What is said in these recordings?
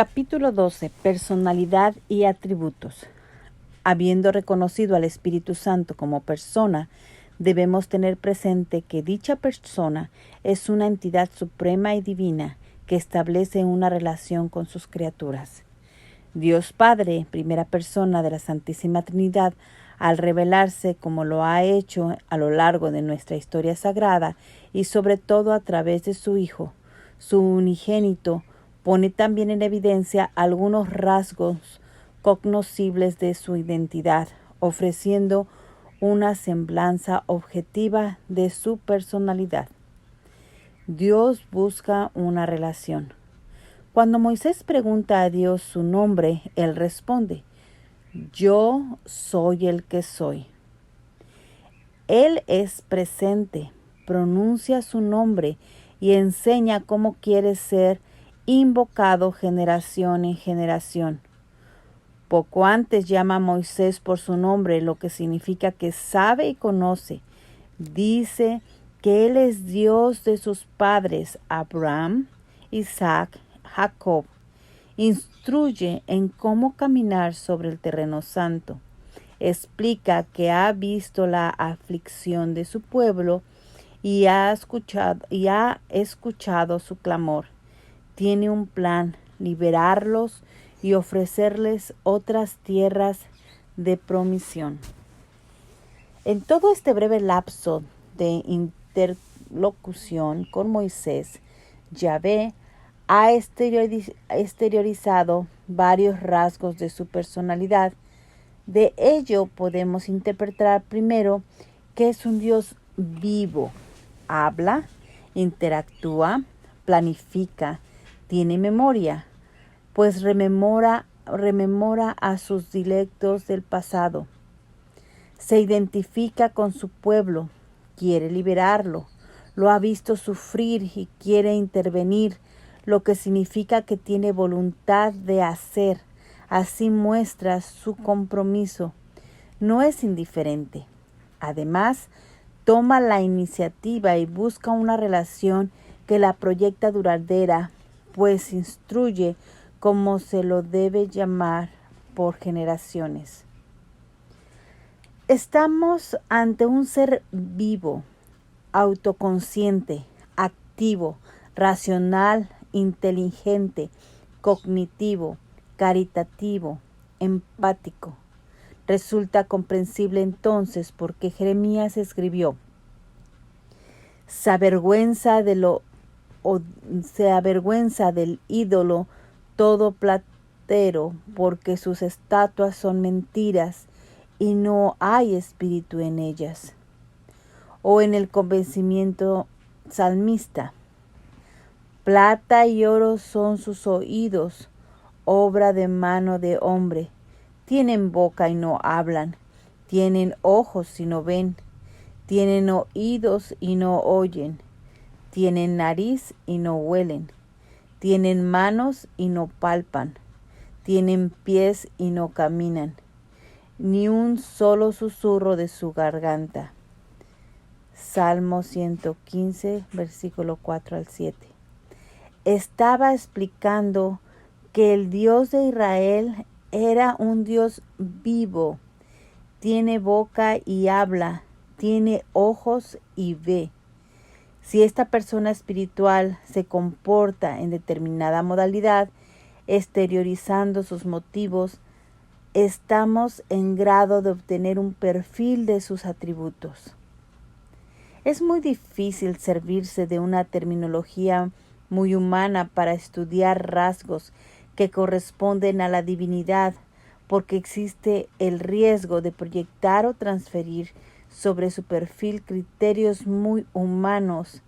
Capítulo 12. Personalidad y atributos. Habiendo reconocido al Espíritu Santo como persona, debemos tener presente que dicha persona es una entidad suprema y divina que establece una relación con sus criaturas. Dios Padre, primera persona de la Santísima Trinidad, al revelarse como lo ha hecho a lo largo de nuestra historia sagrada y sobre todo a través de su Hijo, su unigénito, pone también en evidencia algunos rasgos cognoscibles de su identidad, ofreciendo una semblanza objetiva de su personalidad. Dios busca una relación. Cuando Moisés pregunta a Dios su nombre, Él responde: Yo soy el que soy. Él es presente, pronuncia su nombre y enseña cómo quiere ser invocado generación en generación. Poco antes llama a Moisés por su nombre, lo que significa que sabe y conoce. Dice que Él es Dios de sus padres, Abraham, Isaac, Jacob. Instruye en cómo caminar sobre el terreno santo. Explica que ha visto la aflicción de su pueblo y ha escuchado su clamor. Tiene un plan: liberarlos y ofrecerles otras tierras de promisión. En todo este breve lapso de interlocución con Moisés, Yahvé ha exteriorizado varios rasgos de su personalidad. De ello podemos interpretar primero que es un Dios vivo. Habla, interactúa, planifica, tiene memoria, pues rememora a sus dilectos del pasado. Se identifica con su pueblo, quiere liberarlo, lo ha visto sufrir y quiere intervenir, lo que significa que tiene voluntad de hacer. Así muestra su compromiso. No es indiferente. Además, toma la iniciativa y busca una relación que la proyecta duradera, pues instruye como se lo debe llamar por generaciones. Estamos ante un ser vivo, autoconsciente, activo, racional, inteligente, cognitivo, caritativo, empático. Resulta comprensible entonces por qué Jeremías escribió: se avergüenza del ídolo todo platero, porque sus estatuas son mentiras y no hay espíritu en ellas. O en el convencimiento salmista: plata y oro son sus oídos, obra de mano de hombre. Tienen boca y no hablan, tienen ojos y no ven, tienen oídos y no oyen, tienen nariz y no huelen, tienen manos y no palpan, tienen pies y no caminan, ni un solo susurro de su garganta. Salmo 115, versículo 4 al 7. Estaba explicando que el Dios de Israel era un Dios vivo. Tiene boca y habla, tiene ojos y ve. Si esta persona espiritual se comporta en determinada modalidad, exteriorizando sus motivos, estamos en grado de obtener un perfil de sus atributos. Es muy difícil servirse de una terminología muy humana para estudiar rasgos que corresponden a la divinidad, porque existe el riesgo de proyectar o transferir sobre su perfil criterios muy humanos,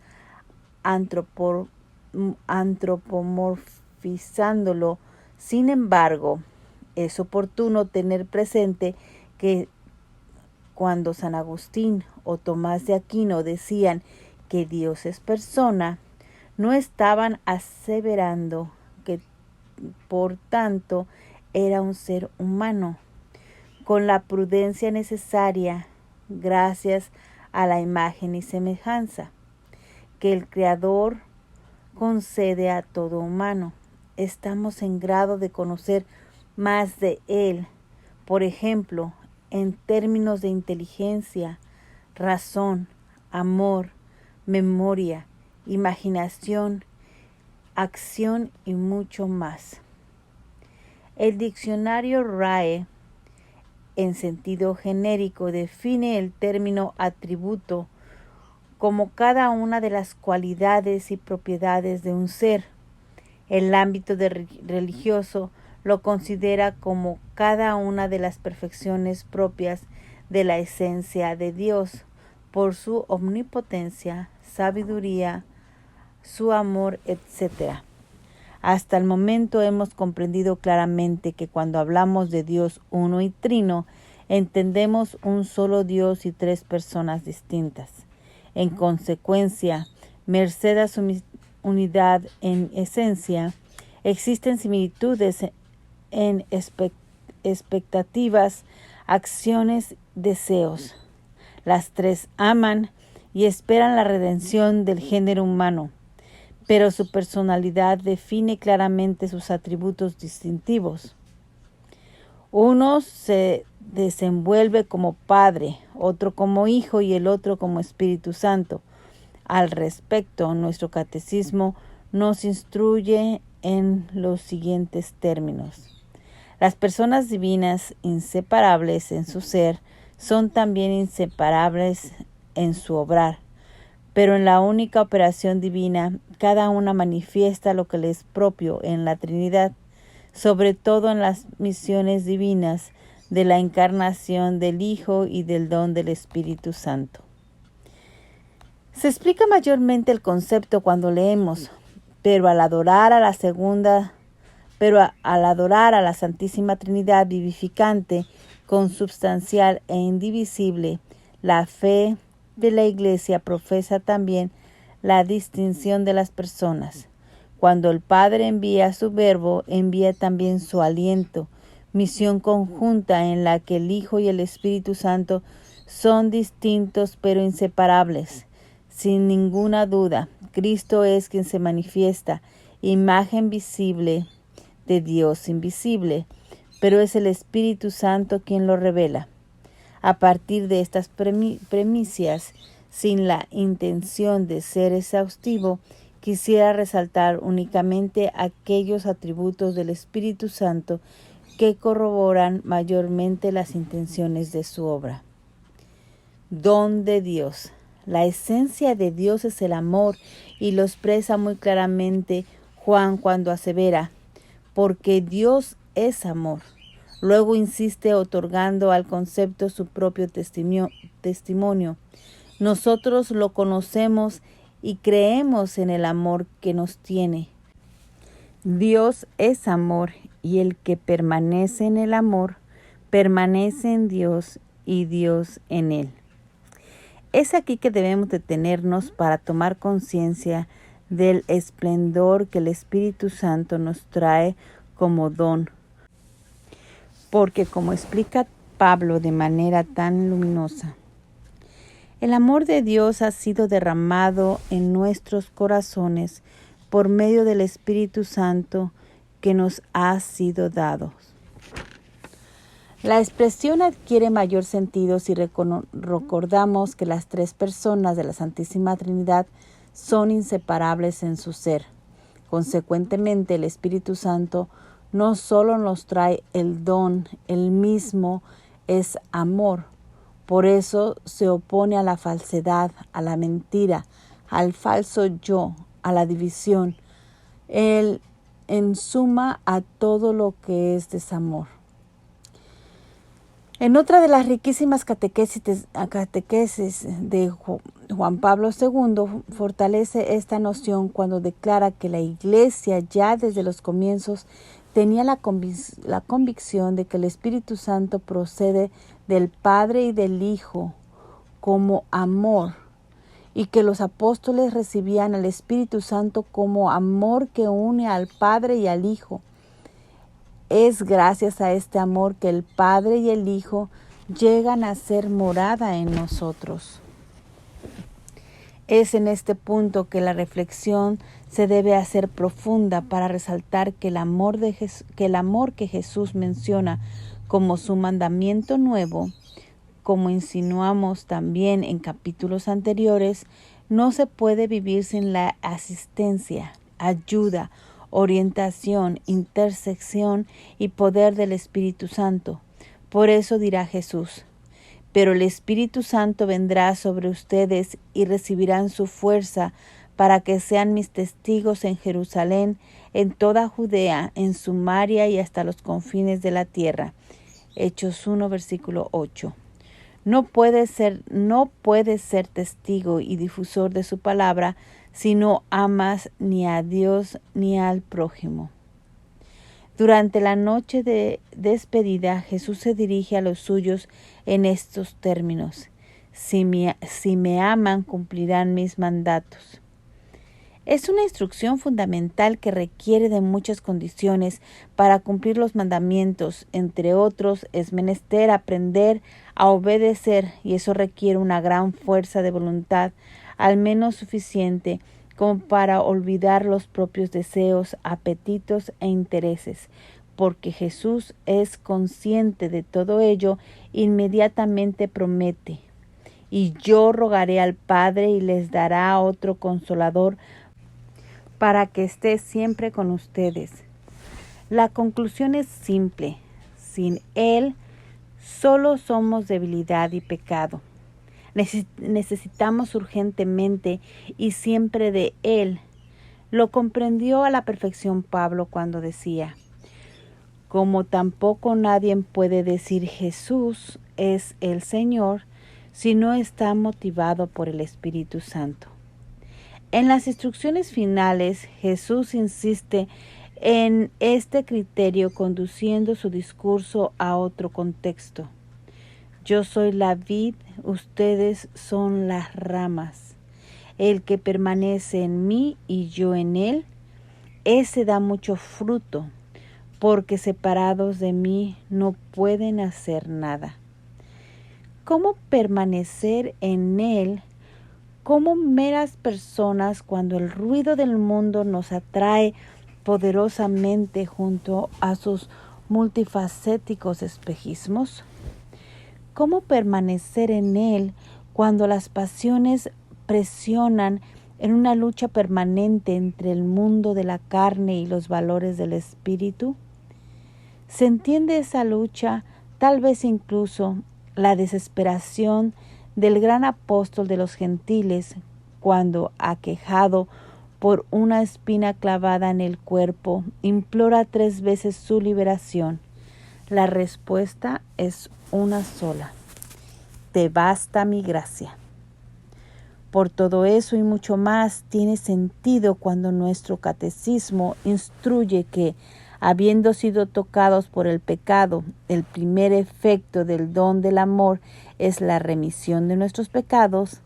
antropomorfizándolo. Sin embargo, es oportuno tener presente que cuando San Agustín o Tomás de Aquino decían que Dios es persona, no estaban aseverando que, por tanto, era un ser humano, con la prudencia necesaria, gracias a la imagen y semejanza que el Creador concede a todo humano. estamos en grado de conocer más de Él. Por ejemplo, en términos de inteligencia, razón, amor, memoria, imaginación, acción y mucho más. El diccionario RAE, en sentido genérico, define el término atributo como cada una de las cualidades y propiedades de un ser. El ámbito religioso lo considera como cada una de las perfecciones propias de la esencia de Dios, por su omnipotencia, sabiduría, su amor, etc. Hasta el momento hemos comprendido claramente que cuando hablamos de Dios uno y trino, entendemos un solo Dios y tres personas distintas. En consecuencia, merced a su unidad en esencia, existen similitudes en expectativas, acciones, deseos. Las tres aman y esperan la redención del género humano, pero su personalidad define claramente sus atributos distintivos. Uno se desenvuelve como Padre, otro como Hijo y el otro como Espíritu Santo. Al respecto, nuestro catecismo nos instruye en los siguientes términos. Las personas divinas, inseparables en su ser, son también inseparables en su obrar. Pero en la única operación divina, cada una manifiesta lo que le es propio en la Trinidad, sobre todo en las misiones divinas de la encarnación del Hijo y del don del Espíritu Santo. Se explica mayormente el concepto cuando leemos, pero al adorar a la Santísima Trinidad vivificante, consubstancial e indivisible, la fe de la Iglesia profesa también la distinción de las personas. Cuando el Padre envía su verbo, envía también su aliento, misión conjunta en la que el Hijo y el Espíritu Santo son distintos pero inseparables. Sin ninguna duda, Cristo es quien se manifiesta, imagen visible de Dios invisible, pero es el Espíritu Santo quien lo revela. A partir de estas premisas, sin la intención de ser exhaustivo, quisiera resaltar únicamente aquellos atributos del Espíritu Santo que corroboran mayormente las intenciones de su obra. Don de Dios. La esencia de Dios es el amor y lo expresa muy claramente Juan cuando asevera, porque Dios es amor. Luego insiste otorgando al concepto su propio testimonio. Nosotros lo conocemos y creemos en el amor que nos tiene. Dios es amor y el que permanece en el amor, permanece en Dios y Dios en él. Es aquí que debemos detenernos para tomar conciencia del esplendor que el Espíritu Santo nos trae como don. Porque como explica Pablo de manera tan luminosa, el amor de Dios ha sido derramado en nuestros corazones por medio del Espíritu Santo que nos ha sido dado. La expresión adquiere mayor sentido si recordamos que las tres personas de la Santísima Trinidad son inseparables en su ser. Consecuentemente, el Espíritu Santo no solo nos trae el don, él mismo es amor. Por eso se opone a la falsedad, a la mentira, al falso yo, a la división. Él en suma a todo lo que es desamor. En otra de las riquísimas catequesis de Juan Pablo II, fortalece esta noción cuando declara que la Iglesia ya desde los comienzos tenía la convicción de que el Espíritu Santo procede del Padre y del Hijo como amor, y que los apóstoles recibían al Espíritu Santo como amor que une al Padre y al Hijo. Es gracias a este amor que el Padre y el Hijo llegan a ser morada en nosotros. Es en este punto que la reflexión se debe hacer profunda para resaltar que el amor que Jesús menciona como su mandamiento nuevo, como insinuamos también en capítulos anteriores, no se puede vivir sin la asistencia, ayuda, orientación, intersección y poder del Espíritu Santo. Por eso dirá Jesús: pero el Espíritu Santo vendrá sobre ustedes y recibirán su fuerza para que sean mis testigos en Jerusalén, en toda Judea, en Samaria y hasta los confines de la tierra. Hechos 1, versículo 8. No puedes ser testigo y difusor de su palabra si no amas ni a Dios ni al prójimo. Durante la noche de despedida, Jesús se dirige a los suyos en estos términos: si me aman, cumplirán mis mandatos. Es una instrucción fundamental que requiere de muchas condiciones para cumplir los mandamientos. Entre otros, es menester aprender a obedecer, y eso requiere una gran fuerza de voluntad, al menos suficiente como para olvidar los propios deseos, apetitos e intereses. Porque Jesús es consciente de todo ello, inmediatamente promete: y yo rogaré al Padre y les dará otro Consolador para que esté siempre con ustedes. La conclusión es simple: sin Él solo somos debilidad y pecado. Necesitamos urgentemente y siempre de Él. Lo comprendió a la perfección Pablo cuando decía: como tampoco nadie puede decir Jesús es el Señor si no está motivado por el Espíritu Santo. En las instrucciones finales, Jesús insiste en este criterio, conduciendo su discurso a otro contexto. Yo soy la vid, ustedes son las ramas. El que permanece en mí y yo en él, ese da mucho fruto, porque separados de mí no pueden hacer nada. ¿Cómo permanecer en él como meras personas cuando el ruido del mundo nos atrae poderosamente junto a sus multifacéticos espejismos? ¿Cómo permanecer en él cuando las pasiones presionan en una lucha permanente entre el mundo de la carne y los valores del espíritu? ¿Se entiende esa lucha, tal vez incluso la desesperación del gran apóstol de los gentiles cuando, aquejado por una espina clavada en el cuerpo, implora 3 veces su liberación? La respuesta es una sola: te basta mi gracia. Por todo eso y mucho más tiene sentido cuando nuestro catecismo instruye que, habiendo sido tocados por el pecado, el primer efecto del don del amor es la remisión de nuestros pecados.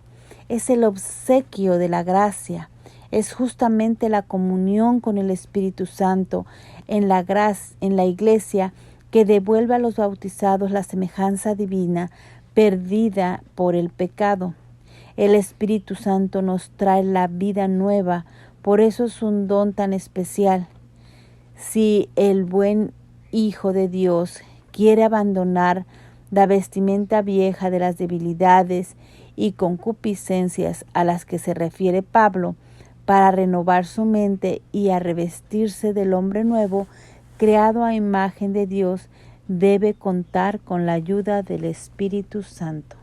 Es el obsequio de la gracia, es justamente la comunión con el Espíritu Santo en la Iglesia que devuelve a los bautizados la semejanza divina perdida por el pecado. El Espíritu Santo nos trae la vida nueva, por eso es un don tan especial. Si el buen Hijo de Dios quiere abandonar la vestimenta vieja de las debilidades y concupiscencias a las que se refiere Pablo, para renovar su mente y a revestirse del hombre nuevo, creado a imagen de Dios, debe contar con la ayuda del Espíritu Santo.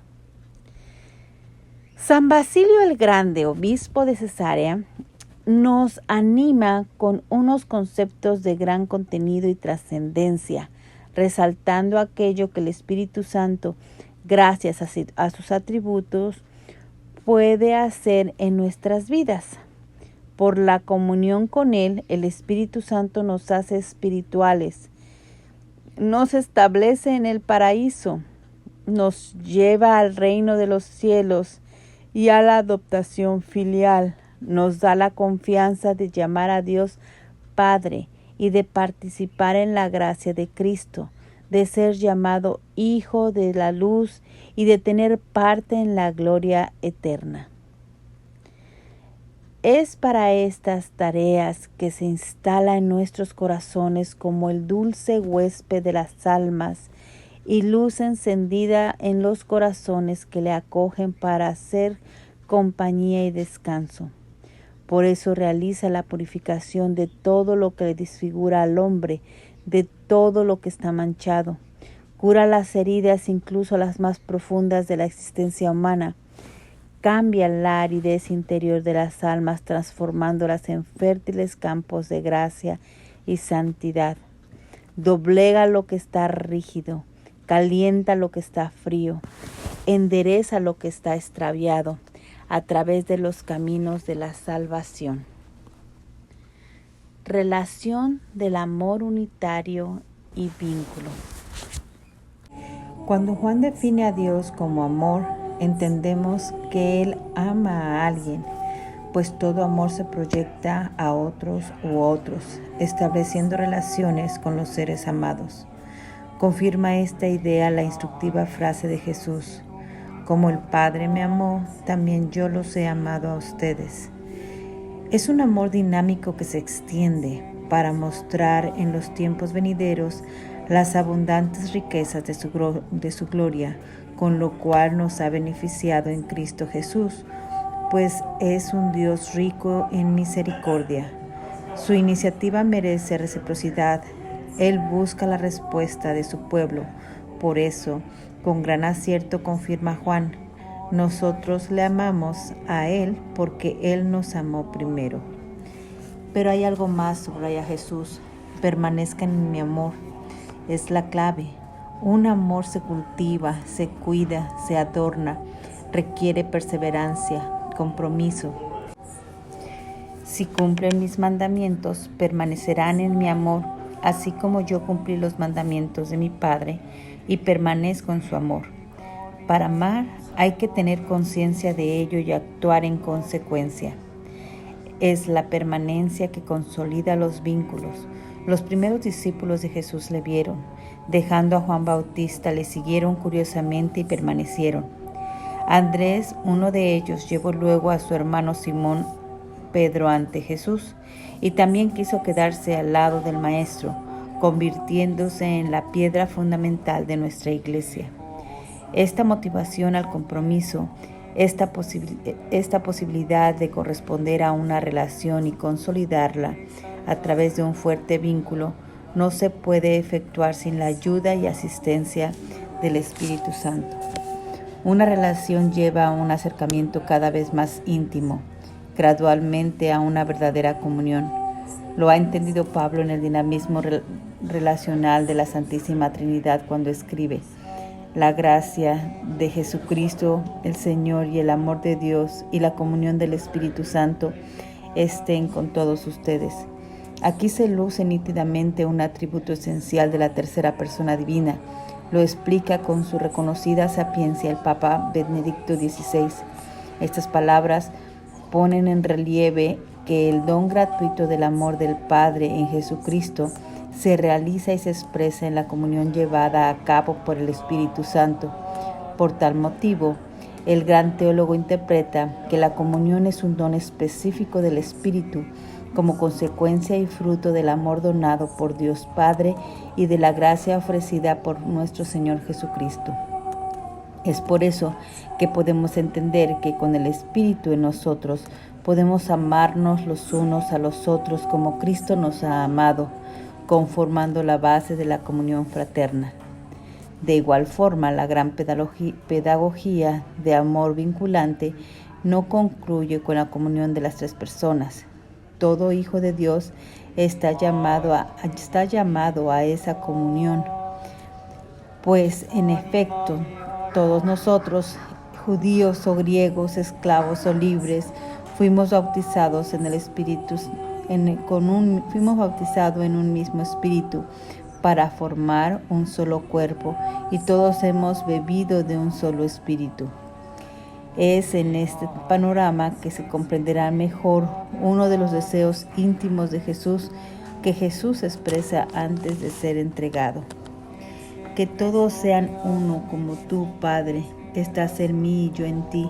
San Basilio el Grande, obispo de Cesarea, nos anima con unos conceptos de gran contenido y trascendencia, resaltando aquello que el Espíritu Santo, gracias a sus atributos, puede hacer en nuestras vidas. Por la comunión con Él, el Espíritu Santo nos hace espirituales, nos establece en el paraíso, nos lleva al reino de los cielos y a la adoptación filial. Nos da la confianza de llamar a Dios Padre y de participar en la gracia de Cristo, de ser llamado Hijo de la Luz y de tener parte en la gloria eterna. Es para estas tareas que se instala en nuestros corazones como el dulce huésped de las almas y luz encendida en los corazones que le acogen para hacer compañía y descanso. Por eso realiza la purificación de todo lo que le desfigura al hombre, de todo lo que está manchado. Cura las heridas, incluso las más profundas de la existencia humana. Cambia la aridez interior de las almas, transformándolas en fértiles campos de gracia y santidad. Doblega lo que está rígido, calienta lo que está frío, endereza lo que está extraviado a través de los caminos de la salvación. Relación del amor unitario y vínculo. Cuando Juan define a Dios como amor, entendemos que Él ama a alguien, pues todo amor se proyecta a otros u otros, estableciendo relaciones con los seres amados. Confirma esta idea la instructiva frase de Jesús: como el Padre me amó, también yo los he amado a ustedes. Es un amor dinámico que se extiende para mostrar en los tiempos venideros las abundantes riquezas de su gloria, con lo cual nos ha beneficiado en Cristo Jesús, pues es un Dios rico en misericordia. Su iniciativa merece reciprocidad. Él busca la respuesta de su pueblo. Por eso, con gran acierto confirma Juan: nosotros le amamos a Él porque Él nos amó primero. Pero hay algo más, subraya Jesús: permanezcan en mi amor. Es la clave. Un amor se cultiva, se cuida, se adorna, requiere perseverancia, compromiso. Si cumplen mis mandamientos, permanecerán en mi amor, así como yo cumplí los mandamientos de mi Padre y permanezco en su amor. Para amar hay que tener conciencia de ello y actuar en consecuencia. Es la permanencia que consolida los vínculos. Los primeros discípulos de Jesús le vieron. Dejando a Juan Bautista, le siguieron curiosamente y permanecieron. Andrés, uno de ellos, llevó luego a su hermano Simón Pedro ante Jesús y también quiso quedarse al lado del Maestro, convirtiéndose en la piedra fundamental de nuestra iglesia. Esta motivación al compromiso, esta posibilidad de corresponder a una relación y consolidarla a través de un fuerte vínculo, no se puede efectuar sin la ayuda y asistencia del Espíritu Santo. Una relación lleva a un acercamiento cada vez más íntimo, gradualmente a una verdadera comunión. Lo ha entendido Pablo en el dinamismo relacional de la Santísima Trinidad cuando escribe: la gracia de Jesucristo, el Señor, y el amor de Dios y la comunión del Espíritu Santo estén con todos ustedes. Aquí se luce nítidamente un atributo esencial de la tercera persona divina. Lo explica con su reconocida sapiencia el Papa Benedicto XVI. Estas palabras ponen en relieve que el don gratuito del amor del Padre en Jesucristo se realiza y se expresa en la comunión llevada a cabo por el Espíritu Santo. Por tal motivo, el gran teólogo interpreta que la comunión es un don específico del Espíritu, como consecuencia y fruto del amor donado por Dios Padre y de la gracia ofrecida por nuestro Señor Jesucristo. Es por eso que podemos entender que con el Espíritu en nosotros podemos amarnos los unos a los otros como Cristo nos ha amado, conformando la base de la comunión fraterna. De igual forma, la gran pedagogía de amor vinculante no concluye con la comunión de las tres personas. Todo hijo de Dios está llamado a esa comunión, pues en efecto todos nosotros, judíos o griegos, esclavos o libres, fuimos bautizados en el Espíritu, fuimos bautizados en un mismo Espíritu para formar un solo cuerpo, y todos hemos bebido de un solo Espíritu. Es en este panorama que se comprenderá mejor uno de los deseos íntimos de Jesús que Jesús expresa antes de ser entregado: que todos sean uno como tú, Padre, estás en mí y yo en ti,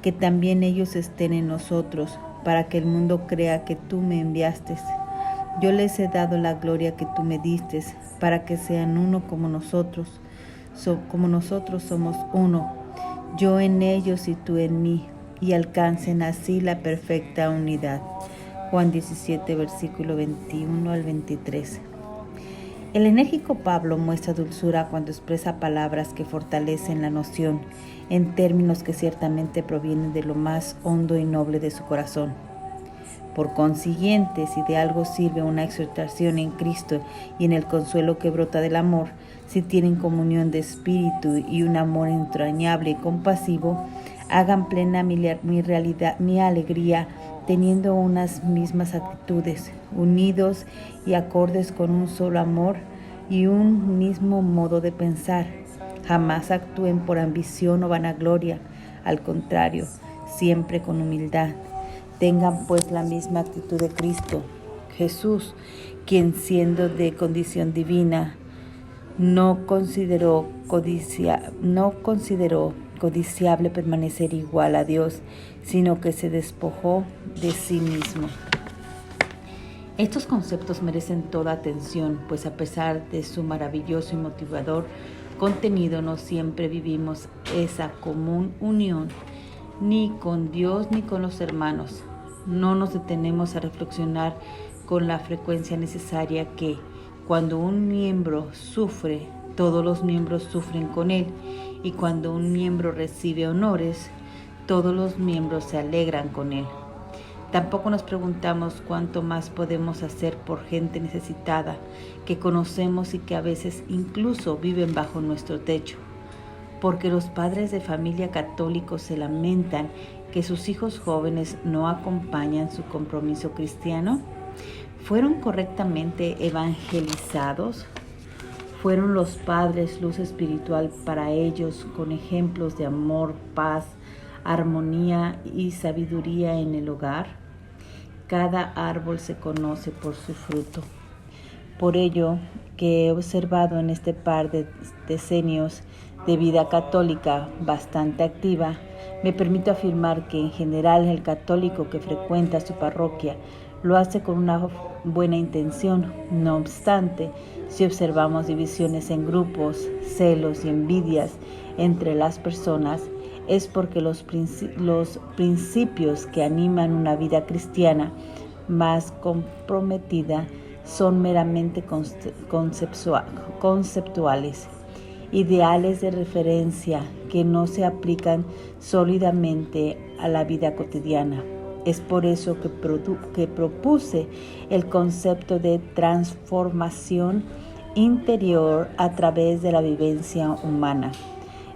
que también ellos estén en nosotros, para que el mundo crea que tú me enviaste. Yo les he dado la gloria que tú me diste, para que sean uno como nosotros somos uno, yo en ellos y tú en mí, y alcancen así la perfecta unidad. Juan 17, versículo 21 al 23. El enérgico Pablo muestra dulzura cuando expresa palabras que fortalecen la noción, en términos que ciertamente provienen de lo más hondo y noble de su corazón. Por consiguiente, si de algo sirve una exhortación en Cristo y en el consuelo que brota del amor, si tienen comunión de espíritu y un amor entrañable y compasivo, hagan plena mi alegría, teniendo unas mismas actitudes, unidos y acordes con un solo amor y un mismo modo de pensar. Jamás actúen por ambición o vanagloria, al contrario, siempre con humildad. Tengan pues la misma actitud de Cristo Jesús, quien siendo de condición divina, no consideró codiciable permanecer igual a Dios, sino que se despojó de sí mismo. Estos conceptos merecen toda atención, pues a pesar de su maravilloso y motivador contenido, no siempre vivimos esa común unión, ni con Dios ni con los hermanos. No nos detenemos a reflexionar con la frecuencia necesaria que, cuando un miembro sufre, todos los miembros sufren con él, y cuando un miembro recibe honores, todos los miembros se alegran con él. Tampoco nos preguntamos cuánto más podemos hacer por gente necesitada que conocemos y que a veces incluso viven bajo nuestro techo. Porque los padres de familia católicos se lamentan que sus hijos jóvenes no acompañan su compromiso cristiano. ¿Fueron correctamente evangelizados? ¿Fueron los padres luz espiritual para ellos, con ejemplos de amor, paz, armonía y sabiduría en el hogar? Cada árbol se conoce por su fruto. Por ello, que he observado en este par de decenios de vida católica bastante activa, me permito afirmar que en general el católico que frecuenta su parroquia lo hace con una buena intención. No obstante, si observamos divisiones en grupos, celos y envidias entre las personas, es porque los principios que animan una vida cristiana más comprometida son meramente conceptuales, ideales de referencia que no se aplican sólidamente a la vida cotidiana. Es por eso que propuse el concepto de transformación interior a través de la vivencia humana,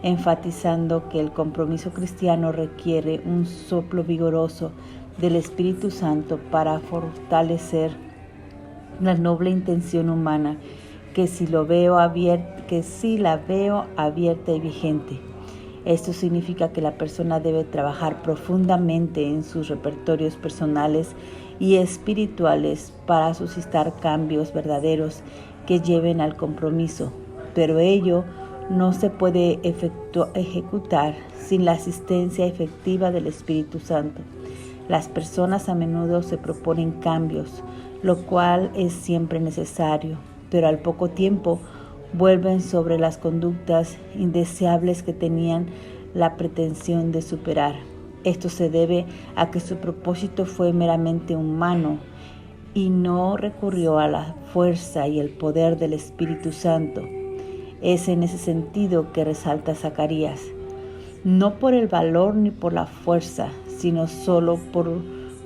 enfatizando que el compromiso cristiano requiere un soplo vigoroso del Espíritu Santo para fortalecer la noble intención humana, que si la veo abierta y vigente. Esto significa que la persona debe trabajar profundamente en sus repertorios personales y espirituales para suscitar cambios verdaderos que lleven al compromiso, pero ello no se puede ejecutar sin la asistencia efectiva del Espíritu Santo. Las personas a menudo se proponen cambios, lo cual es siempre necesario, pero al poco tiempo vuelven sobre las conductas indeseables que tenían la pretensión de superar. Esto se debe a que su propósito fue meramente humano y no recurrió a la fuerza y el poder del Espíritu Santo. Es en ese sentido que resalta Zacarías, no por el valor ni por la fuerza, sino solo por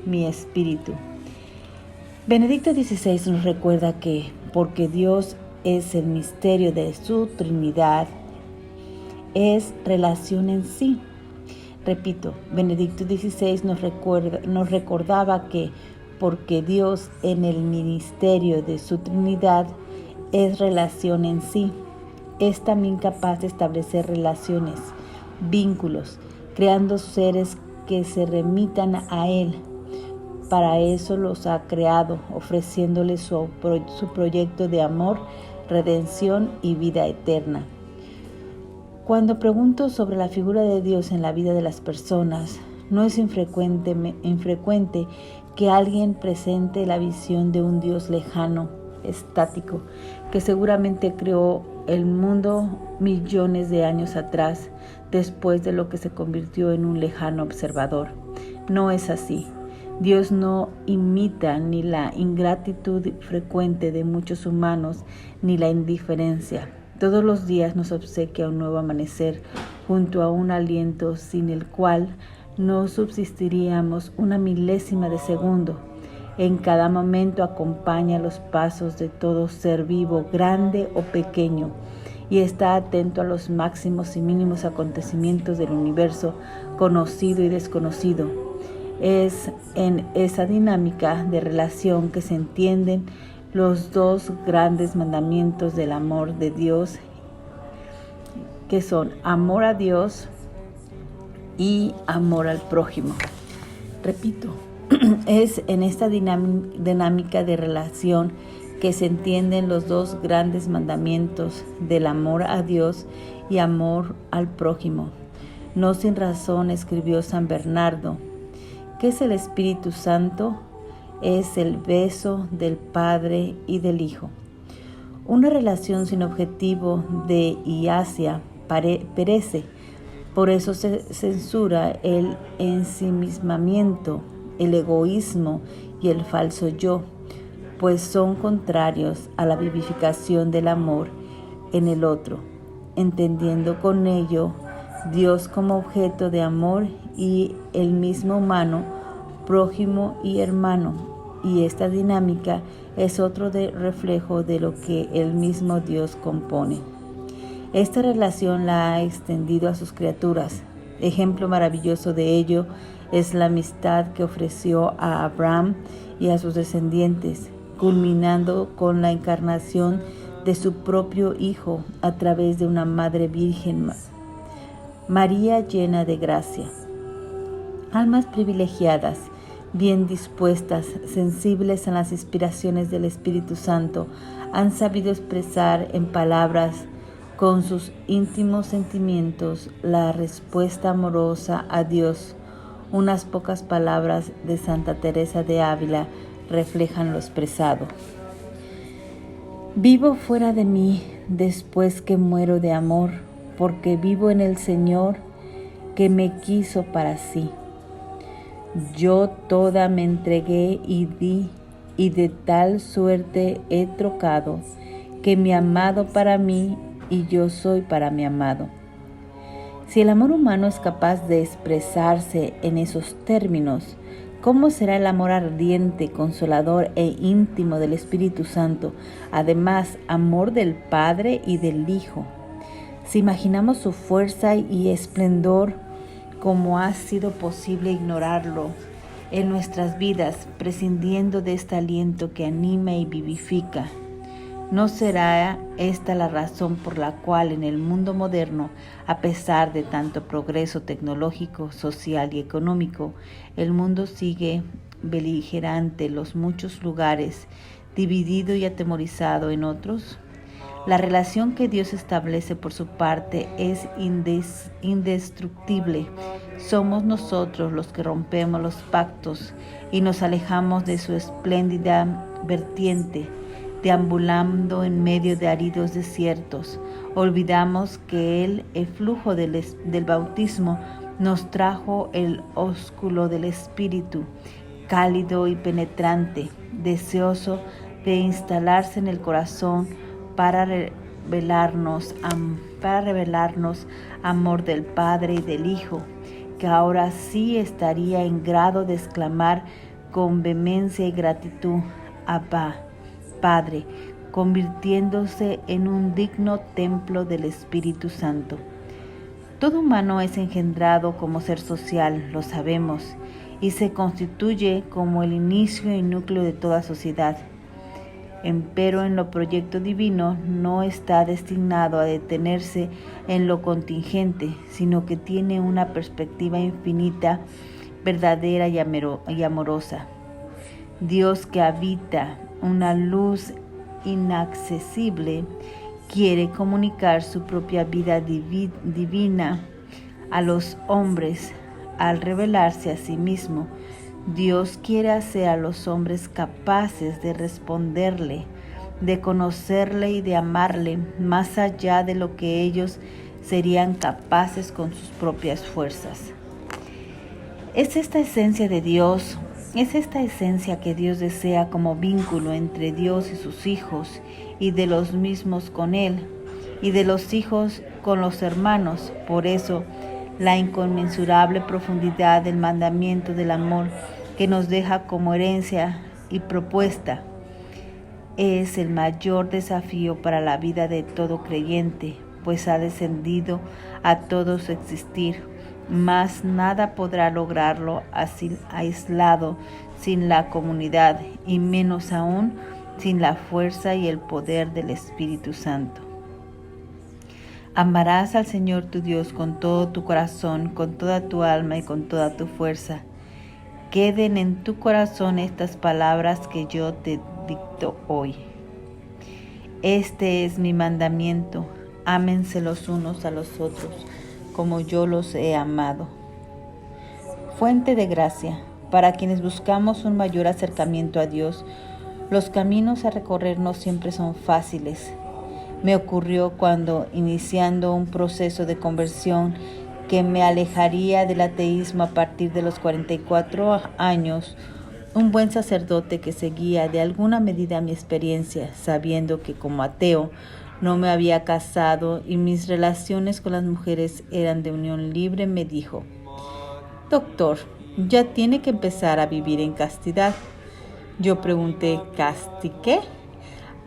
mi espíritu. Benedicto XVI nos recuerda que, porque Dios es el misterio de su Trinidad, es relación en sí. Repito, Benedicto XVI nos recordaba que, porque Dios en el misterio de su Trinidad es relación en sí, es también capaz de establecer relaciones, vínculos, creando seres que se remitan a Él. Para eso los ha creado, ofreciéndoles su proyecto de amor, redención y vida eterna. Cuando pregunto sobre la figura de Dios en la vida de las personas, No es infrecuente que alguien presente la visión de un Dios lejano, estático, que seguramente creó el mundo millones de años atrás, después de lo que se convirtió en un lejano observador. No es así. Dios no imita ni la ingratitud frecuente de muchos humanos, ni la indiferencia. Todos los días nos obsequia un nuevo amanecer junto a un aliento sin el cual no subsistiríamos una milésima de segundo. En cada momento acompaña los pasos de todo ser vivo, grande o pequeño, y está atento a los máximos y mínimos acontecimientos del universo, conocido y desconocido. Es en esa dinámica de relación que se entienden los dos grandes mandamientos del amor de Dios, que son amor a Dios y amor al prójimo. Repito, es en esta dinámica de relación que se entienden los dos grandes mandamientos del amor a Dios y amor al prójimo. No sin razón escribió San Bernardo: ¿qué es el Espíritu Santo? Es el beso del Padre y del Hijo. Una relación sin objetivo de y hacia perece. Por eso se censura el ensimismamiento, el egoísmo y el falso yo, pues son contrarios a la vivificación del amor en el otro, entendiendo con ello Dios como objeto de amor y el mismo humano, prójimo y hermano. Y esta dinámica es otro reflejo de lo que el mismo Dios compone. Esta relación la ha extendido a sus criaturas. Ejemplo maravilloso de ello es la amistad que ofreció a Abraham y a sus descendientes, culminando con la encarnación de su propio Hijo a través de una Madre Virgen, María llena de gracia. Almas privilegiadas, bien dispuestas, sensibles a las inspiraciones del Espíritu Santo, han sabido expresar en palabras, con sus íntimos sentimientos, la respuesta amorosa a Dios. Unas pocas palabras de Santa Teresa de Ávila reflejan lo expresado. Vivo fuera de mí después que muero de amor, porque vivo en el Señor que me quiso para sí. Yo toda me entregué y di, y de tal suerte he trocado, que mi amado para mí y yo soy para mi amado. Si el amor humano es capaz de expresarse en esos términos, ¿cómo será el amor ardiente, consolador e íntimo del Espíritu Santo? Además, amor del Padre y del Hijo. Si imaginamos su fuerza y esplendor, ¿cómo ha sido posible ignorarlo en nuestras vidas, prescindiendo de este aliento que anima y vivifica? ¿No será esta la razón por la cual en el mundo moderno, a pesar de tanto progreso tecnológico, social y económico, el mundo sigue beligerante en los muchos lugares, dividido y atemorizado en otros? La relación que Dios establece por su parte es indestructible. Somos nosotros los que rompemos los pactos y nos alejamos de su espléndida vertiente, deambulando en medio de áridos desiertos. Olvidamos que el flujo del bautismo nos trajo el ósculo del Espíritu, cálido y penetrante, deseoso de instalarse en el corazón para revelarnos amor del Padre y del Hijo, que ahora sí estaría en grado de exclamar con vehemencia y gratitud: Abba, Padre, convirtiéndose en un digno templo del Espíritu Santo. Todo humano es engendrado como ser social, lo sabemos, y se constituye como el inicio y núcleo de toda sociedad. Empero en lo proyecto divino no está destinado a detenerse en lo contingente, sino que tiene una perspectiva infinita, verdadera y amorosa. Dios, que habita una luz inaccesible, quiere comunicar su propia vida divina a los hombres al revelarse a sí mismo, Dios quiere hacer a los hombres capaces de responderle, de conocerle y de amarle más allá de lo que ellos serían capaces con sus propias fuerzas. Es esta esencia de Dios, es esta esencia que Dios desea como vínculo entre Dios y sus hijos, y de los mismos con Él, y de los hijos con los hermanos. Por eso, la inconmensurable profundidad del mandamiento del amor que nos deja como herencia y propuesta es el mayor desafío para la vida de todo creyente, pues ha descendido a todo su existir, mas nada podrá lograrlo así aislado, sin la comunidad, y menos aún sin la fuerza y el poder del Espíritu Santo. Amarás al Señor tu Dios con todo tu corazón, con toda tu alma y con toda tu fuerza. Queden en tu corazón estas palabras que yo te dicto hoy. Este es mi mandamiento: ámense los unos a los otros, como yo los he amado. Fuente de gracia. Para quienes buscamos un mayor acercamiento a Dios, los caminos a recorrer no siempre son fáciles. Me ocurrió cuando, iniciando un proceso de conversión que me alejaría del ateísmo a partir de los 44 años, un buen sacerdote que seguía de alguna medida mi experiencia, sabiendo que como ateo no me había casado y mis relaciones con las mujeres eran de unión libre, me dijo: «Doctor, ya tiene que empezar a vivir en castidad». Yo pregunté: ¿Casti qué?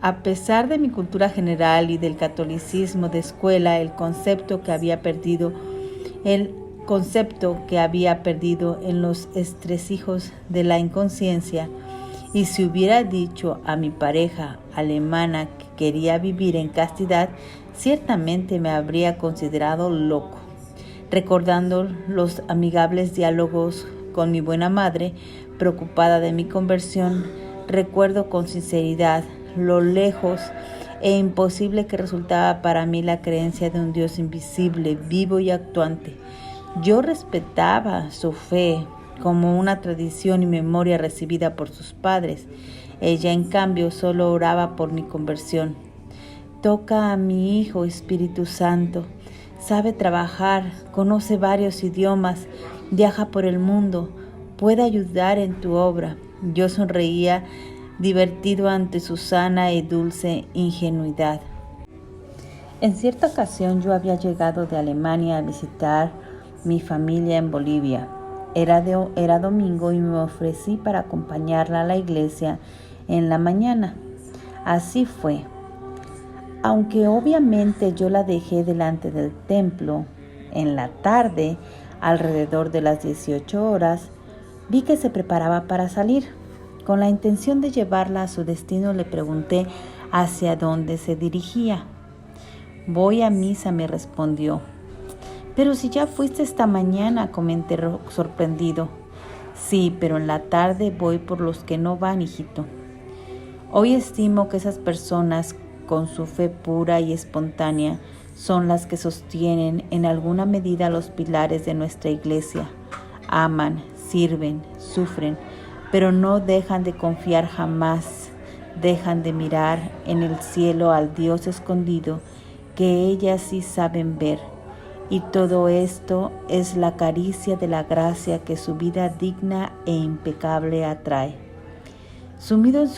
A pesar de mi cultura general y del catolicismo de escuela, el concepto que había perdido en los estresijos de la inconsciencia, y si hubiera dicho a mi pareja alemana que quería vivir en castidad, ciertamente me habría considerado loco. Recordando los amigables diálogos con mi buena madre, preocupada de mi conversión, recuerdo con sinceridad lo lejos e imposible que resultaba para mí la creencia de un Dios invisible, vivo y actuante. Yo respetaba su fe como una tradición y memoria recibida por sus padres. Ella, en cambio, solo oraba por mi conversión. Toca a mi hijo, Espíritu Santo. Sabe trabajar, conoce varios idiomas, viaja por el mundo, puede ayudar en tu obra. Yo sonreía divertido ante su sana y dulce ingenuidad. En cierta ocasión yo había llegado de Alemania a visitar mi familia en Bolivia. Era domingo y me ofrecí para acompañarla a la iglesia en la mañana. Así fue. Aunque obviamente yo la dejé delante del templo, en la tarde, alrededor de las 18 horas, vi que se preparaba para salir. Con la intención de llevarla a su destino, le pregunté hacia dónde se dirigía. «Voy a misa», me respondió. «Pero si ya fuiste esta mañana», comenté sorprendido. «Sí, pero en la tarde voy por los que no van, hijito». Hoy estimo que esas personas, con su fe pura y espontánea, son las que sostienen en alguna medida los pilares de nuestra iglesia. Aman, sirven, sufren, pero no dejan de confiar jamás, dejan de mirar en el cielo al Dios escondido que ellas sí saben ver. Y todo esto es la caricia de la gracia que su vida digna e impecable atrae. Sumido en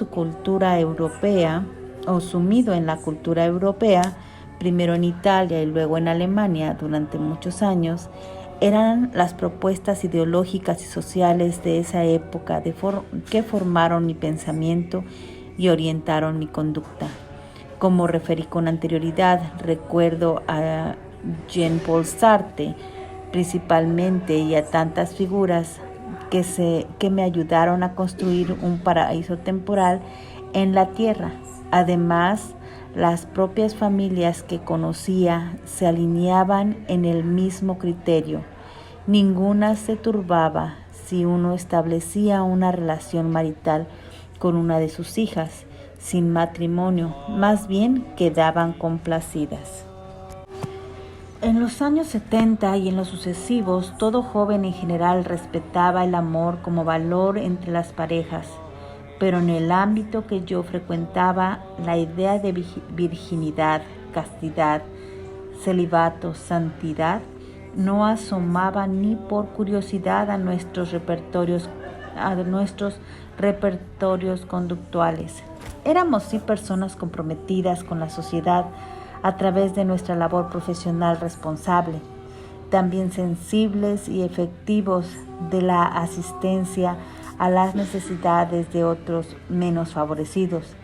la cultura europea, primero en Italia y luego en Alemania durante muchos años, eran las propuestas ideológicas y sociales de esa época que formaron mi pensamiento y orientaron mi conducta. Como referí con anterioridad, recuerdo a Jean-Paul Sartre principalmente y a tantas figuras que me ayudaron a construir un paraíso temporal en la tierra. Además, las propias familias que conocía se alineaban en el mismo criterio. Ninguna se turbaba si uno establecía una relación marital con una de sus hijas, sin matrimonio, más bien quedaban complacidas. En los años 70 y en los sucesivos, todo joven en general respetaba el amor como valor entre las parejas, pero en el ámbito que yo frecuentaba, la idea de virginidad, castidad, celibato, santidad, no asomaba ni por curiosidad a nuestros repertorios conductuales. Éramos sí personas comprometidas con la sociedad a través de nuestra labor profesional responsable, también sensibles y efectivos de la asistencia a las necesidades de otros menos favorecidos.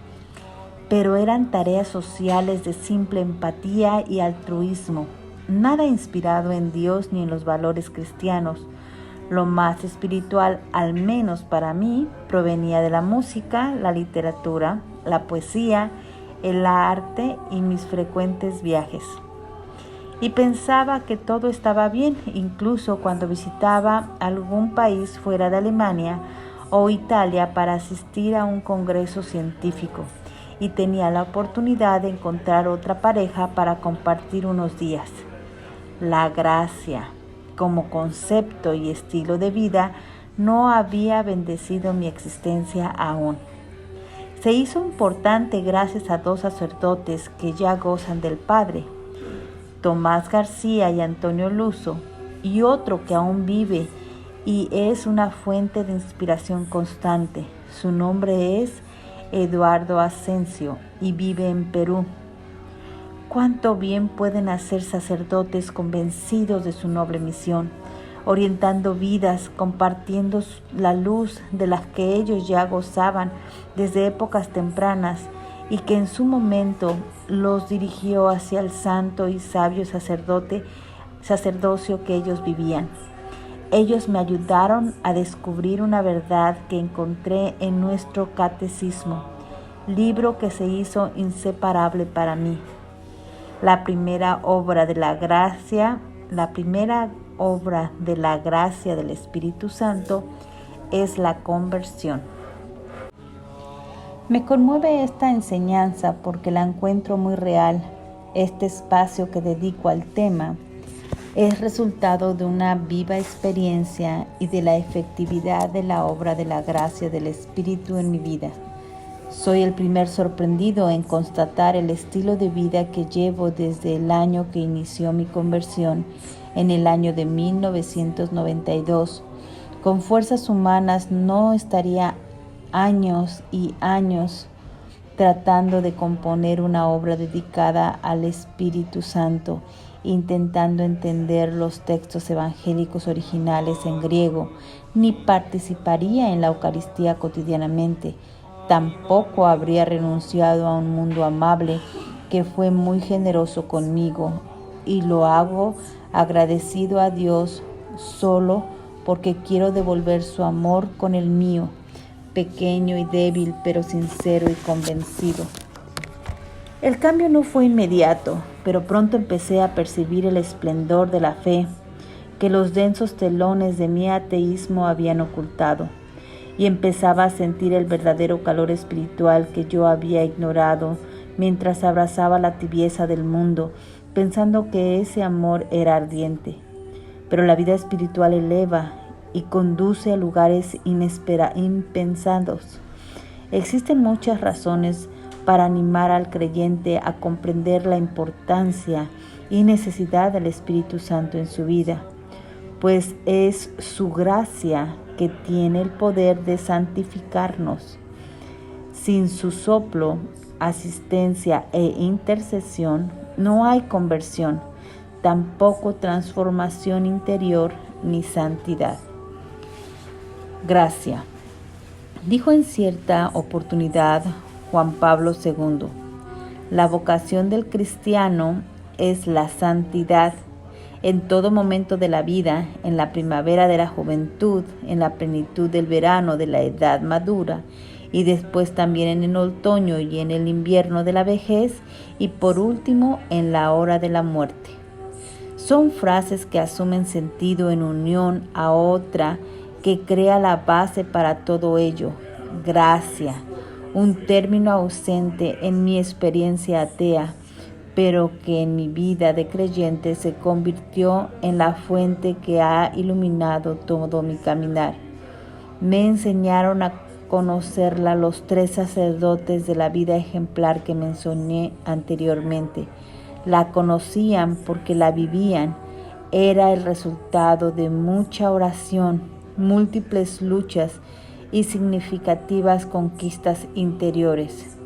Pero eran tareas sociales de simple empatía y altruismo, nada inspirado en Dios ni en los valores cristianos. Lo más espiritual, al menos para mí, provenía de la música, la literatura, la poesía, el arte y mis frecuentes viajes. Y pensaba que todo estaba bien, incluso cuando visitaba algún país fuera de Alemania o Italia para asistir a un congreso científico y tenía la oportunidad de encontrar otra pareja para compartir unos días. La gracia, como concepto y estilo de vida, no había bendecido mi existencia aún. Se hizo importante gracias a dos sacerdotes que ya gozan del Padre, Tomás García y Antonio Luso, y otro que aún vive y es una fuente de inspiración constante. Su nombre es Eduardo Asensio y vive en Perú. Cuánto bien pueden hacer sacerdotes convencidos de su noble misión, orientando vidas, compartiendo la luz de las que ellos ya gozaban desde épocas tempranas y que en su momento los dirigió hacia el santo y sabio sacerdocio que ellos vivían. Ellos me ayudaron a descubrir una verdad que encontré en nuestro catecismo, libro que se hizo inseparable para mí. La primera obra de la gracia del Espíritu Santo es la conversión. Me conmueve esta enseñanza porque la encuentro muy real. Este espacio que dedico al tema es resultado de una viva experiencia y de la efectividad de la obra de la gracia del Espíritu en mi vida. Soy el primer sorprendido en constatar el estilo de vida que llevo desde el año que inició mi conversión, en el año de 1992. Con fuerzas humanas no estaría años y años tratando de componer una obra dedicada al Espíritu Santo, intentando entender los textos evangélicos originales en griego, ni participaría en la Eucaristía cotidianamente. Tampoco habría renunciado a un mundo amable que fue muy generoso conmigo, y lo hago agradecido a Dios solo porque quiero devolver su amor con el mío, pequeño y débil, pero sincero y convencido. El cambio no fue inmediato, pero pronto empecé a percibir el esplendor de la fe que los densos telones de mi ateísmo habían ocultado, y empezaba a sentir el verdadero calor espiritual que yo había ignorado mientras abrazaba la tibieza del mundo, pensando que ese amor era ardiente. Pero la vida espiritual eleva y conduce a lugares impensados. Existen muchas razones para animar al creyente a comprender la importancia y necesidad del Espíritu Santo en su vida, pues es su gracia que tiene el poder de santificarnos. Sin su soplo, asistencia e intercesión no hay conversión, tampoco transformación interior ni santidad. Gracia. Dijo en cierta oportunidad Juan Pablo II, la vocación del cristiano es la santidad. En todo momento de la vida, en la primavera de la juventud, en la plenitud del verano de la edad madura, y después también en el otoño y en el invierno de la vejez, y por último en la hora de la muerte. Son frases que asumen sentido en unión a otra que crea la base para todo ello: gracia, un término ausente en mi experiencia atea, pero que en mi vida de creyente se convirtió en la fuente que ha iluminado todo mi caminar. Me enseñaron a conocerla los 3 sacerdotes de la vida ejemplar que mencioné anteriormente. La conocían porque la vivían. Era el resultado de mucha oración, múltiples luchas y significativas conquistas interiores.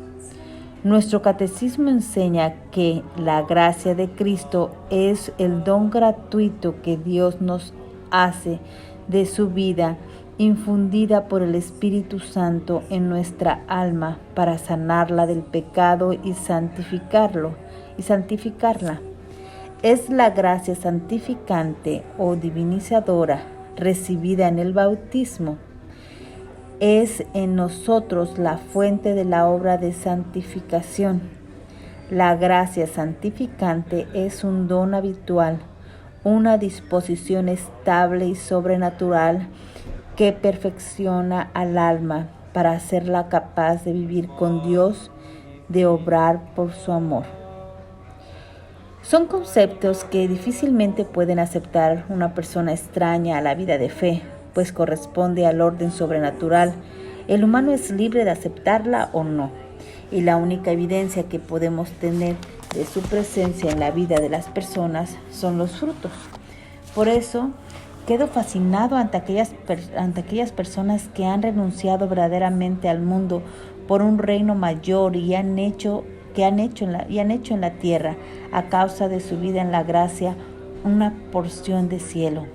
Nuestro catecismo enseña que la gracia de Cristo es el don gratuito que Dios nos hace de su vida, infundida por el Espíritu Santo en nuestra alma para sanarla del pecado y santificarla. Es la gracia santificante o divinizadora recibida en el bautismo. Es en nosotros la fuente de la obra de santificación. La gracia santificante es un don habitual, una disposición estable y sobrenatural que perfecciona al alma para hacerla capaz de vivir con Dios, de obrar por su amor. Son conceptos que difícilmente pueden aceptar una persona extraña a la vida de fe, pues corresponde al orden sobrenatural. El humano es libre de aceptarla o no, y la única evidencia que podemos tener de su presencia en la vida de las personas son los frutos. Por eso, quedo fascinado ante aquellas personas que han renunciado verdaderamente al mundo por un reino mayor y han hecho en la tierra, a causa de su vida en la gracia, una porción de cielo.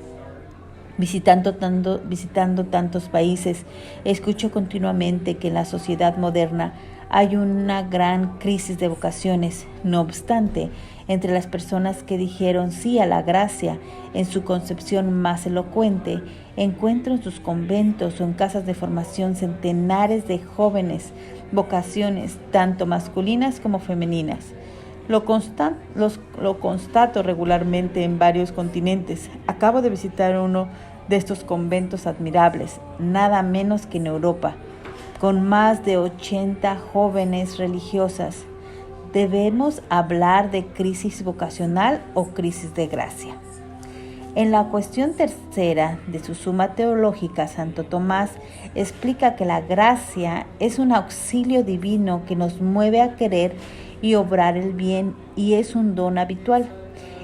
Visitando tantos países, escucho continuamente que en la sociedad moderna hay una gran crisis de vocaciones. No obstante, entre las personas que dijeron sí a la gracia en su concepción más elocuente, encuentro en sus conventos o en casas de formación centenares de jóvenes vocaciones, tanto masculinas como femeninas. Lo constato regularmente en varios continentes. Acabo de visitar uno de estos conventos admirables, nada menos que en Europa, con más de 80 jóvenes religiosas. ¿Debemos hablar de crisis vocacional o crisis de gracia? En la cuestión tercera de su Suma Teológica, Santo Tomás explica que la gracia es un auxilio divino que nos mueve a querer y obrar el bien y es un don habitual.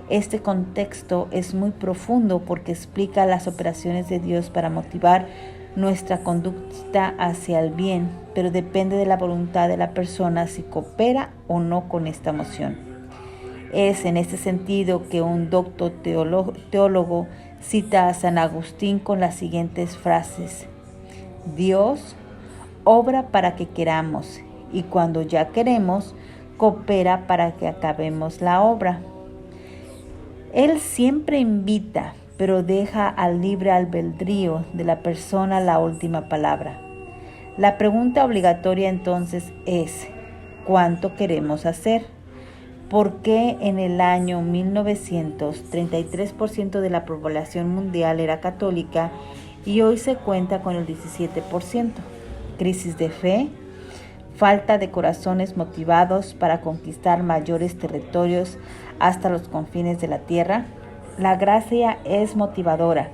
Este contexto es muy profundo porque explica las operaciones de Dios para motivar nuestra conducta hacia el bien, pero depende de la voluntad de la persona si coopera o no con esta moción. Es en este sentido que un docto teólogo cita a San Agustín con las siguientes frases: Dios obra para que queramos y cuando ya queremos, coopera para que acabemos la obra. Él siempre invita, pero deja al libre albedrío de la persona la última palabra. La pregunta obligatoria entonces es: ¿cuánto queremos hacer? ¿Por qué en el año 1900 33% de la población mundial era católica y hoy se cuenta con el 17%? ¿Crisis de fe? ¿Falta de corazones motivados para conquistar mayores territorios hasta los confines de la tierra? La gracia es motivadora,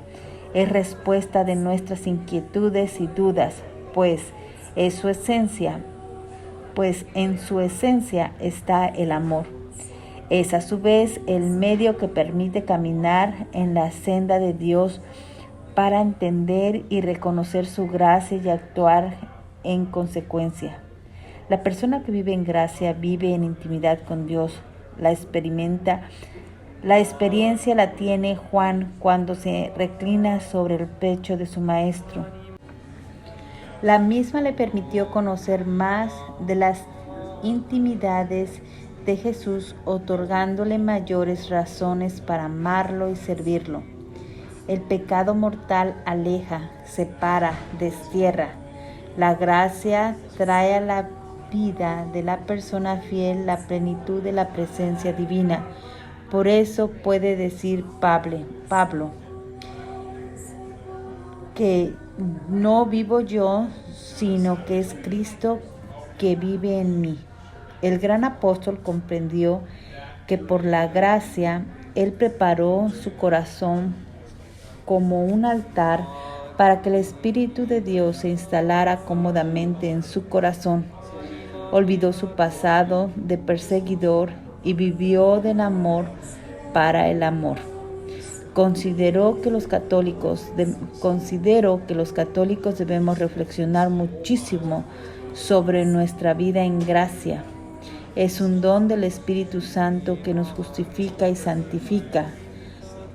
es respuesta de nuestras inquietudes y dudas, pues en su esencia está el amor. Es a su vez el medio que permite caminar en la senda de Dios para entender y reconocer su gracia y actuar en consecuencia. La persona que vive en gracia vive en intimidad con Dios, la experiencia la tiene Juan cuando se reclina sobre el pecho de su maestro. La misma le permitió conocer más de las intimidades de Jesús, otorgándole mayores razones para amarlo y servirlo. El pecado mortal aleja, separa, destierra. La gracia trae a la vida de la persona fiel la plenitud de la presencia divina. Por eso puede decir Pablo, que no vivo yo, sino que es Cristo que vive en mí. El gran apóstol comprendió que por la gracia Él preparó su corazón como un altar para que el Espíritu de Dios se instalara cómodamente en su corazón. Olvidó su pasado de perseguidor y vivió del amor para el amor. Considero que los católicos debemos reflexionar muchísimo sobre nuestra vida en gracia. Es un don del Espíritu Santo que nos justifica y santifica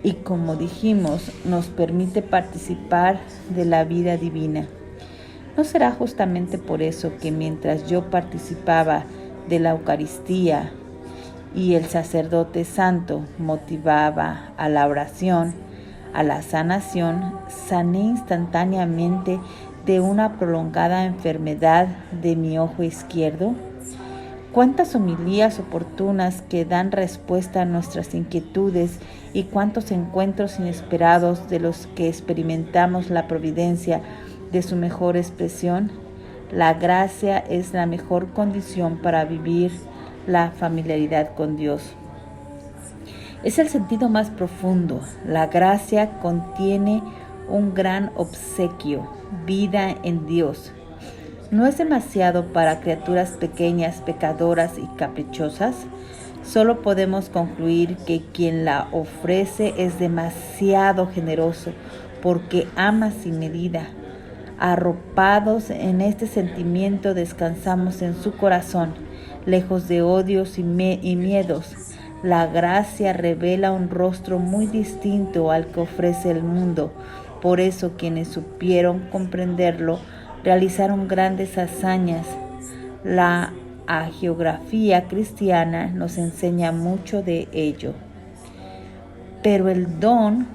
y, como dijimos, nos permite participar de la vida divina. ¿No será justamente por eso que mientras yo participaba de la Eucaristía y el sacerdote santo motivaba a la oración, a la sanación, sané instantáneamente de una prolongada enfermedad de mi ojo izquierdo? Cuántas homilías oportunas que dan respuesta a nuestras inquietudes y cuántos encuentros inesperados de los que experimentamos la providencia de su mejor expresión. La gracia es la mejor condición para vivir la familiaridad con Dios. Es el sentido más profundo. La gracia contiene un gran obsequio, vida en Dios. ¿No es demasiado para criaturas pequeñas, pecadoras y caprichosas? Solo podemos concluir que quien la ofrece es demasiado generoso porque ama sin medida. Arropados en este sentimiento descansamos en su corazón, lejos de odios y miedos. La gracia revela un rostro muy distinto al que ofrece el mundo. Por eso quienes supieron comprenderlo realizaron grandes hazañas. La hagiografía cristiana nos enseña mucho de ello. Pero el don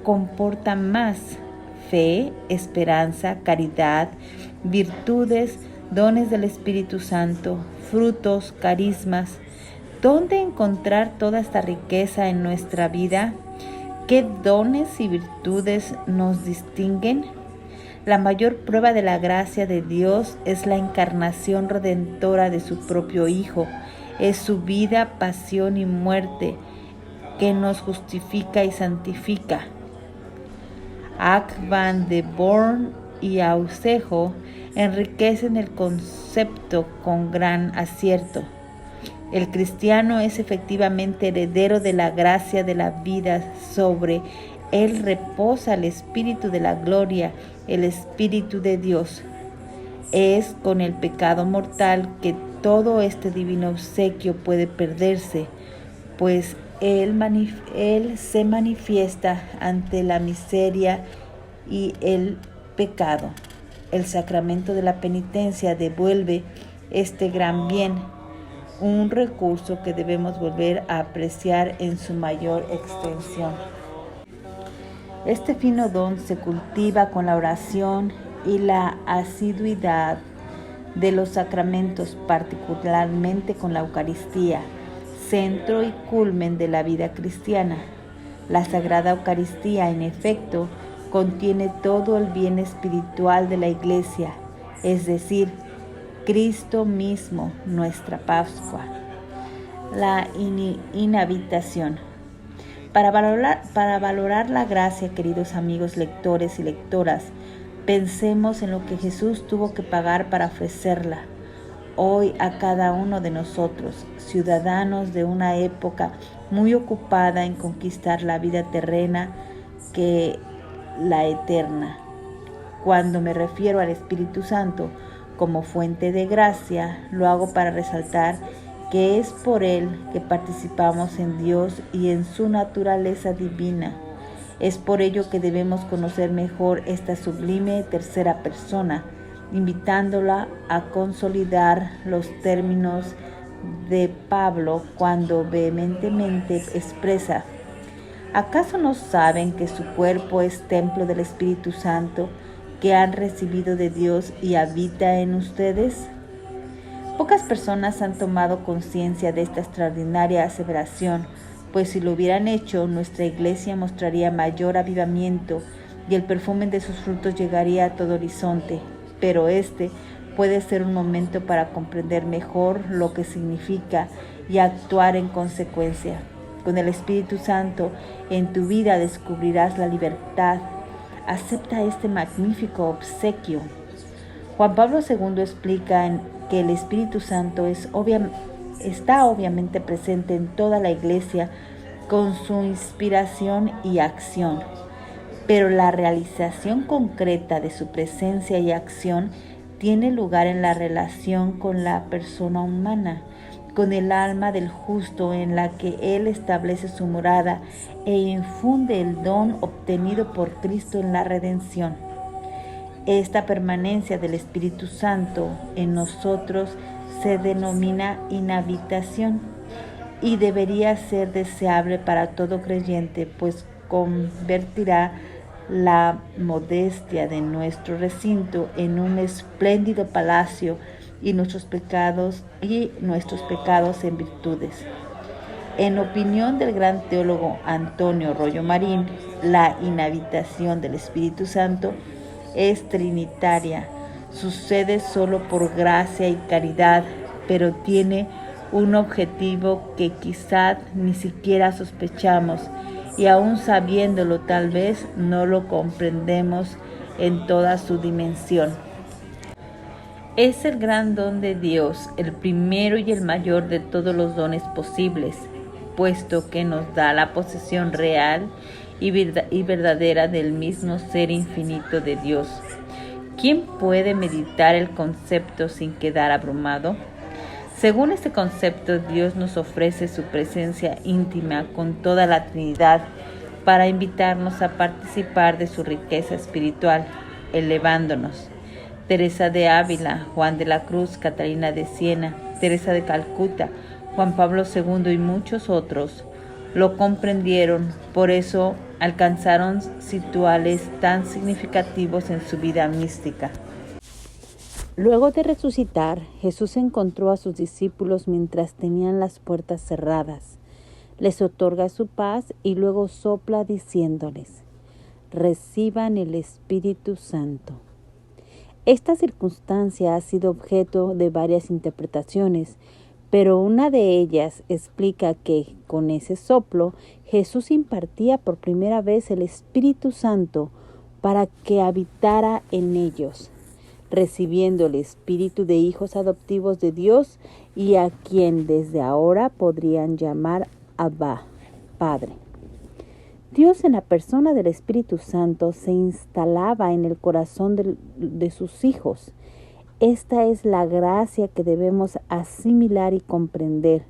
comporta más: fe, esperanza, caridad, virtudes, dones del Espíritu Santo, frutos, carismas. ¿Dónde encontrar toda esta riqueza en nuestra vida? ¿Qué dones y virtudes nos distinguen? La mayor prueba de la gracia de Dios es la encarnación redentora de su propio Hijo. Es su vida, pasión y muerte que nos justifica y santifica. Ack van de Born y Ausejo enriquecen el concepto con gran acierto. El cristiano es efectivamente heredero de la gracia de la vida. Sobre él reposa el Espíritu de la gloria, el Espíritu de Dios. Es con el pecado mortal que todo este divino obsequio puede perderse, pues Él se manifiesta ante la miseria y el pecado. El sacramento de la penitencia devuelve este gran bien, un recurso que debemos volver a apreciar en su mayor extensión. Este fino don se cultiva con la oración y la asiduidad de los sacramentos, particularmente con la Eucaristía, centro y culmen de la vida cristiana. La Sagrada Eucaristía, en efecto, contiene todo el bien espiritual de la Iglesia, es decir, Cristo mismo, nuestra Pascua. La inhabitación. Para valorar la gracia, queridos amigos lectores y lectoras, pensemos en lo que Jesús tuvo que pagar para ofrecerla. Hoy a cada uno de nosotros, ciudadanos de una época muy ocupada en conquistar la vida terrena que la eterna. Cuando me refiero al Espíritu Santo como fuente de gracia, lo hago para resaltar que es por Él que participamos en Dios y en su naturaleza divina. Es por ello que debemos conocer mejor esta sublime tercera persona, invitándola a consolidar los términos de Pablo cuando vehementemente expresa: ¿acaso no saben que su cuerpo es templo del Espíritu Santo que han recibido de Dios y habita en ustedes? Pocas personas han tomado conciencia de esta extraordinaria aseveración, pues si lo hubieran hecho, nuestra Iglesia mostraría mayor avivamiento y el perfume de sus frutos llegaría a todo horizonte. Pero este puede ser un momento para comprender mejor lo que significa y actuar en consecuencia. Con el Espíritu Santo en tu vida descubrirás la libertad. Acepta este magnífico obsequio. Juan Pablo II explica que el Espíritu Santo está obviamente presente en toda la Iglesia con su inspiración y acción, pero la realización concreta de su presencia y acción tiene lugar en la relación con la persona humana, con el alma del justo en la que Él establece su morada e infunde el don obtenido por Cristo en la redención. Esta permanencia del Espíritu Santo en nosotros se denomina inhabitación y debería ser deseable para todo creyente, pues convertirá la modestia de nuestro recinto en un espléndido palacio y nuestros pecados en virtudes. En opinión del gran teólogo Antonio Rollo Marín, la inhabitación del Espíritu Santo es trinitaria, sucede solo por gracia y caridad, pero tiene un objetivo que quizá ni siquiera sospechamos y aún sabiéndolo tal vez no lo comprendemos en toda su dimensión. Es el gran don de Dios, el primero y el mayor de todos los dones posibles, puesto que nos da la posesión real y verdadera del mismo ser infinito de Dios. ¿Quién puede meditar el concepto sin quedar abrumado? Según este concepto, Dios nos ofrece su presencia íntima con toda la Trinidad para invitarnos a participar de su riqueza espiritual, elevándonos. Teresa de Ávila, Juan de la Cruz, Catalina de Siena, Teresa de Calcuta, Juan Pablo II y muchos otros lo comprendieron, por eso alcanzaron rituales tan significativos en su vida mística. Luego de resucitar, Jesús encontró a sus discípulos mientras tenían las puertas cerradas. Les otorga su paz y luego sopla diciéndoles: reciban el Espíritu Santo. Esta circunstancia ha sido objeto de varias interpretaciones, pero una de ellas explica que, con ese soplo, Jesús impartía por primera vez el Espíritu Santo para que habitara en ellos, recibiendo el espíritu de hijos adoptivos de Dios y a quien desde ahora podrían llamar Abba, Padre. Dios en la persona del Espíritu Santo se instalaba en el corazón de sus hijos. Esta es la gracia que debemos asimilar y comprender.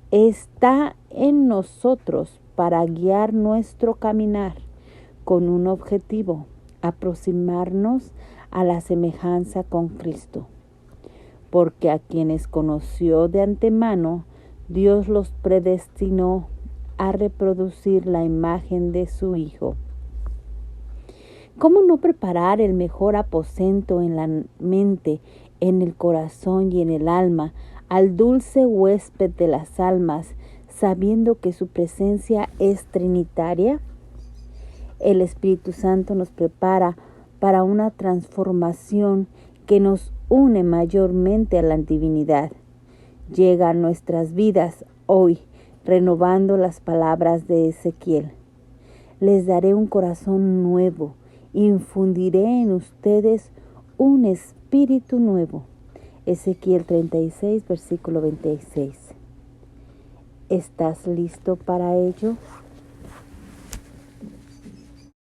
Está en nosotros para guiar nuestro caminar con un objetivo: aproximarnos a la semejanza con Cristo. Porque a quienes conoció de antemano, Dios los predestinó a reproducir la imagen de su Hijo. ¿Cómo no preparar el mejor aposento en la mente, en el corazón y en el alma, al dulce huésped de las almas, sabiendo que su presencia es trinitaria? El Espíritu Santo nos prepara para una transformación que nos une mayormente a la divinidad. Llega a nuestras vidas hoy, renovando las palabras de Ezequiel. Les daré un corazón nuevo, infundiré en ustedes un espíritu nuevo. Ezequiel 36, versículo 26. ¿Estás listo para ello?